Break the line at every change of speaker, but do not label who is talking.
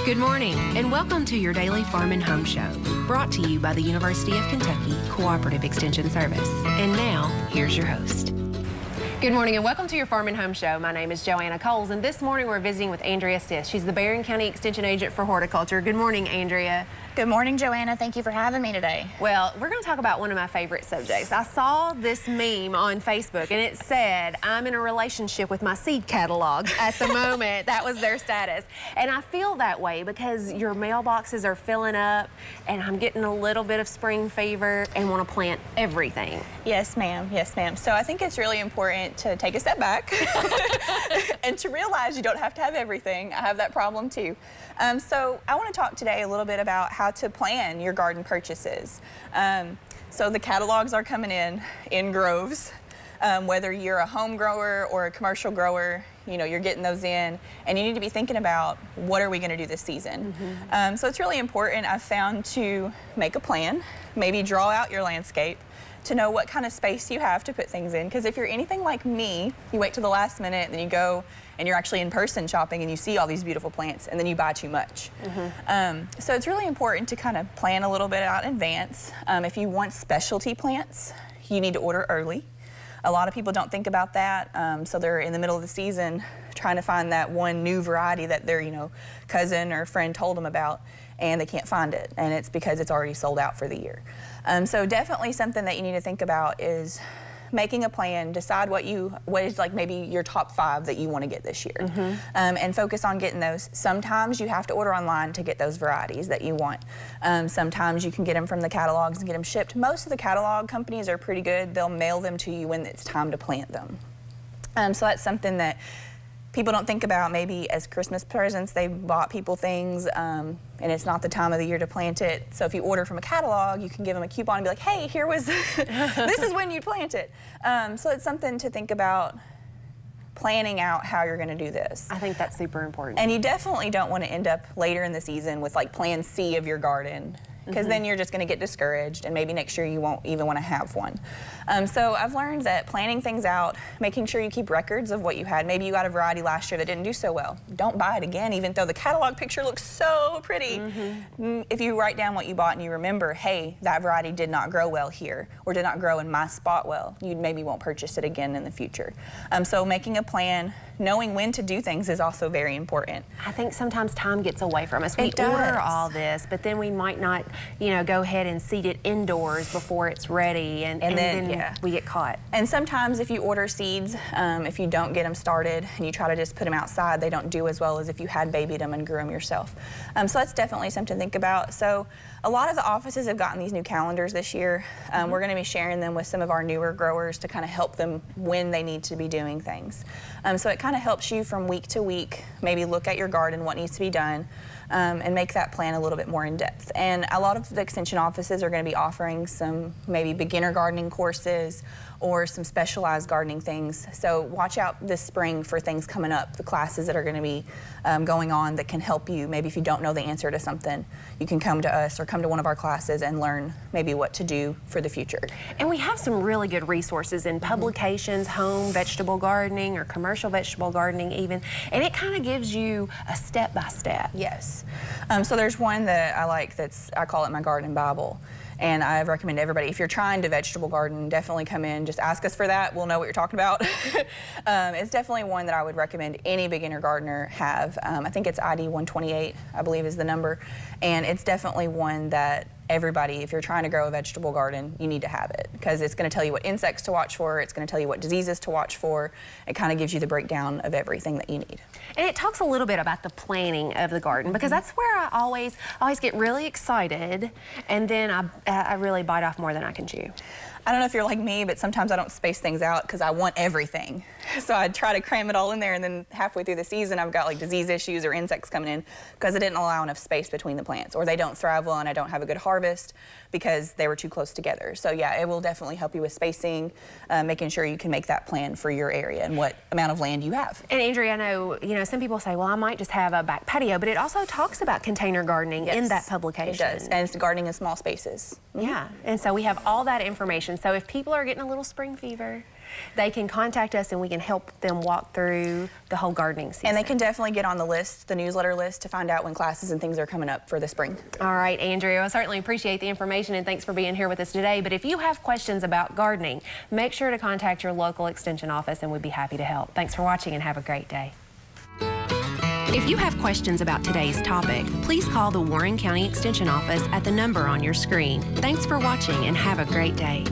Good morning, and welcome to your daily Farm and Home Show, brought to you by the University of Kentucky Cooperative Extension Service. And now, here's your host. Good morning, and welcome to your Farm and Home Show. My name is Joanna Coles, and this morning we're visiting with Andrea Stith. She's the Barren County Extension Agent for Horticulture. Good morning, Andrea.
Good morning, Joanna. Thank you for having me today.
Well, we're going to talk about one of my favorite subjects. I saw this meme on Facebook, and it said, I'm in a relationship with my seed catalog at the moment. That was their status. And I feel that way because your mailboxes are filling up, and I'm getting a little bit of spring fever and want to plant everything.
Yes, ma'am. Yes, ma'am. So I think it's really important to take a step back and to realize you don't have to have everything. I have that problem too. So I want to talk today a little bit about how to plan your garden purchases. So the catalogs are coming in groves. Whether you're a home grower or a commercial grower, you know, you're getting those in, and you need to be thinking about what are we going to do this season. So it's really important, I've found, to make a plan, maybe draw out your landscape, to know what kind of space you have to put things in. Because if you're anything like me, you wait till the last minute, and then you go and you're actually in person shopping and you see all these beautiful plants, and then you buy too much. So it's really important to kind of plan a little bit out in advance. If you want specialty plants, you need to order early. A lot of people don't think about that, so they're in the middle of the season trying to find that one new variety that their cousin or friend told them about, and they can't find it, and it's because it's already sold out for the year. So definitely something that you need to think about is making a plan, decide what is like maybe your top 5 that you want to get this year, and focus on getting those. Sometimes you have to order online to get those varieties that you want. Sometimes you can get them from the catalogs and get them shipped. Most of the catalog companies are pretty good. They'll mail them to you when it's time to plant them. So that's something that people don't think about. Maybe as Christmas presents, they bought people things, and it's not the time of the year to plant it. So if you order from a catalog, you can give them a coupon and be like, hey, here was, this is when you plant it. So it's something to think about, planning out how you're going to do this.
I think that's super important.
And you definitely don't want to end up later in the season with like plan C of your garden, because then you're just going to get discouraged, and maybe next year you won't even want to have one. So I've learned that planning things out, making sure you keep records of what you had. Maybe you got a variety last year that didn't do so well. Don't buy it again, even though the catalog picture looks so pretty. If you write down what you bought and you remember, hey, that variety did not grow well here, or did not grow in my spot well, you maybe won't purchase it again in the future. So making a plan, knowing when to do things is also very important.
I think sometimes time gets away from us. We order all this, but then we might not, go ahead and seed it indoors before it's ready, and then we get caught. And
sometimes if you order seeds, if you don't get them started and you try to just put them outside, they don't do as well as if you had babied them and grew them yourself. So that's definitely something to think about. So a lot of the offices have gotten these new calendars this year. We're going to be sharing them with some of our newer growers to kind of help them when they need to be doing things. So it kind of helps you from week to week, maybe look at your garden, what needs to be done, and make that plan a little bit more in depth. And a lot of the extension offices are going to be offering some maybe beginner gardening courses or some specialized gardening things. So watch out this spring for things coming up, the classes that are going to be going on that can help you. Maybe if you don't know the answer to something, you can come to us or come to one of our classes and learn maybe what to do for the future.
And we have some really good resources in publications, home vegetable gardening or commercial vegetable gardening even, and it kind of gives you a step-by-step.
Yes. So there's one that I like I call it my garden Bible. And I recommend everybody, if you're trying to vegetable garden, definitely come in, just ask us for that. We'll know what you're talking about. It's definitely one that I would recommend any beginner gardener have. I think it's ID 128, I believe is the number. And it's definitely one that everybody, if you're trying to grow a vegetable garden, you need to have it, because it's going to tell you what insects to watch for, it's going to tell you what diseases to watch for. It kind of gives you the breakdown of everything that you need.
And it talks a little bit about the planning of the garden, because that's where I always get really excited, and then I really bite off more than I can chew.
I don't know if you're like me, but sometimes I don't space things out because I want everything. So I try to cram it all in there, and then halfway through the season I've got like disease issues or insects coming in because I didn't allow enough space between the plants, or they don't thrive well and I don't have a good harvest because they were too close together. So yeah, it will definitely help you with spacing, making sure you can make that plan for your area and what amount of land you have.
And Andrea, I know, some people say, well, I might just have a back patio, but it also talks about container gardening in that publication.
It does, and it's gardening in small spaces.
Yeah, and so we have all that information. So if people are getting a little spring fever, they can contact us and we can help them walk through the whole gardening season.
And they can definitely get on the list, the newsletter list, to find out when classes and things are coming up for the spring.
All right, Andrea, I certainly appreciate the information and thanks for being here with us today. But if you have questions about gardening, make sure to contact your local extension office and we'd be happy to help. Thanks for watching and have a great day. If you have questions about today's topic, please call the Barren County Extension Office at the number on your screen. Thanks for watching and have a great day.